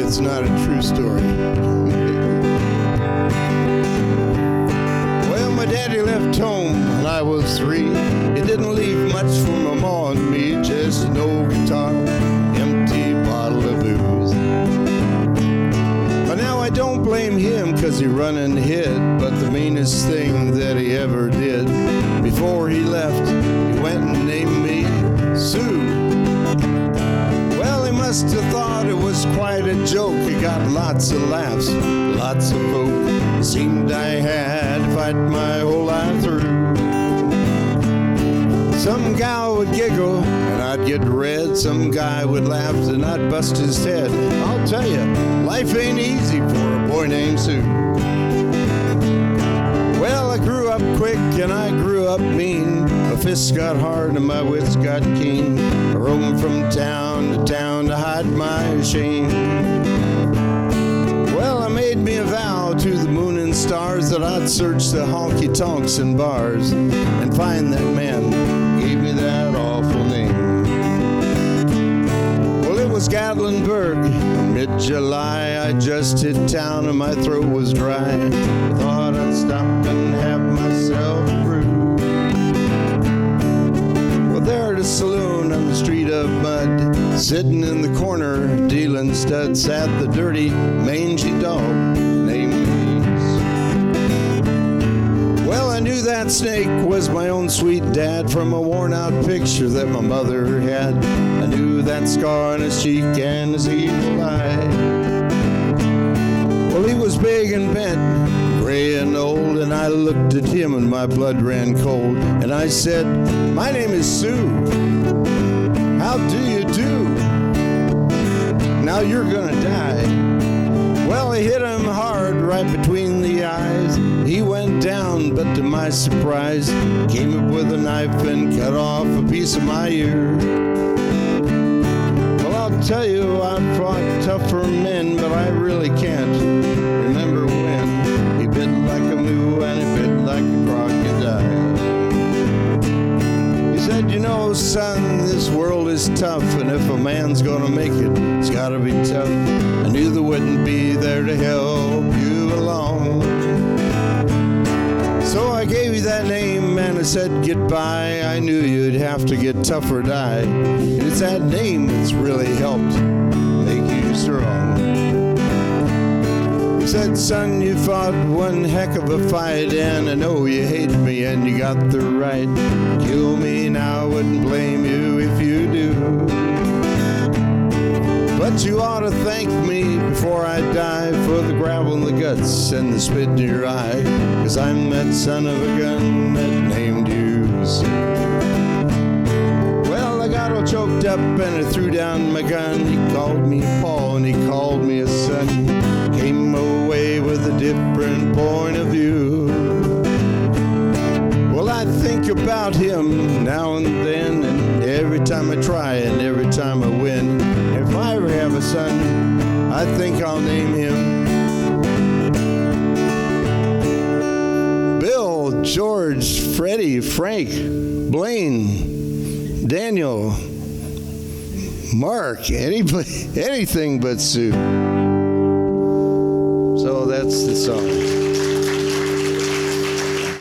it's not a true story. Well, my daddy left home when I was 3. He didn't leave much for my ma and me, just an old guitar, empty bottle of booze. But now I don't blame him, 'cause he run and hid. But the meanest thing that he ever did, before he left, he went and named me Sue. Well, he must have thought it was quite a joke. He got lots of laughs, lots of folk. Seemed I had to fight my whole life through. Some gal would giggle and I'd get red. Some guy would laugh and I'd bust his head. I'll tell you, life ain't easy for a boy named Sue. Well, I grew up quick and I grew up mean. My fists got hard and my wits got keen. I roamed from town to hide my shame. Well, I made me a vow to the moon and stars that I'd search the honky-tonks and bars and find that man who gave me that awful name. Well, it was Gatlinburg, mid-July. I just hit town and my throat was dry. I thought I'd stop and have myself a brew. Well, there at a saloon on the street of mud, sitting in the corner, dealing studs, sat the dirty, mangy dog named Louise. Well, I knew that snake was my own sweet dad from a worn-out picture that my mother had. I knew that scar on his cheek and his evil eye. Well, he was big and bent, gray and old, and I looked at him and my blood ran cold. And I said, "My name is Sue. How do you do? Now you're gonna die." Well, I hit him hard right between the eyes. He went down, but to my surprise, came up with a knife and cut off a piece of my ear. Well, I'll tell you, I fought tougher men, but I really can't remember when. He bit like a moo and he bit like a crocodile. He said, "You know, son, this world is tough, and if a man's gonna make it, it's gotta be tough. I knew there wouldn't be there to help you along. So I gave you that name and I said goodbye. I knew you'd have to get tough or die. And it's that name that's really helped make you strong." He said, "Son, you fought one heck of a fight, and I know you hate me and you got the right. Kill me now, wouldn't blame you if you do. But you ought to thank me before I die for the gravel in the guts and the spit in your eye, 'cause I'm that son of a gun that named you Sue." Well, I got all choked up and I threw down my gun. He called me Paul and he called me a son. Came away with a different point of view. Well, I think about him now and then, and every time I try and every time I win. If I ever have a son, I think I'll name him Bill, George, Freddie, Frank, Blaine, Daniel, Mark, anybody, anything but Sue. So that's the song.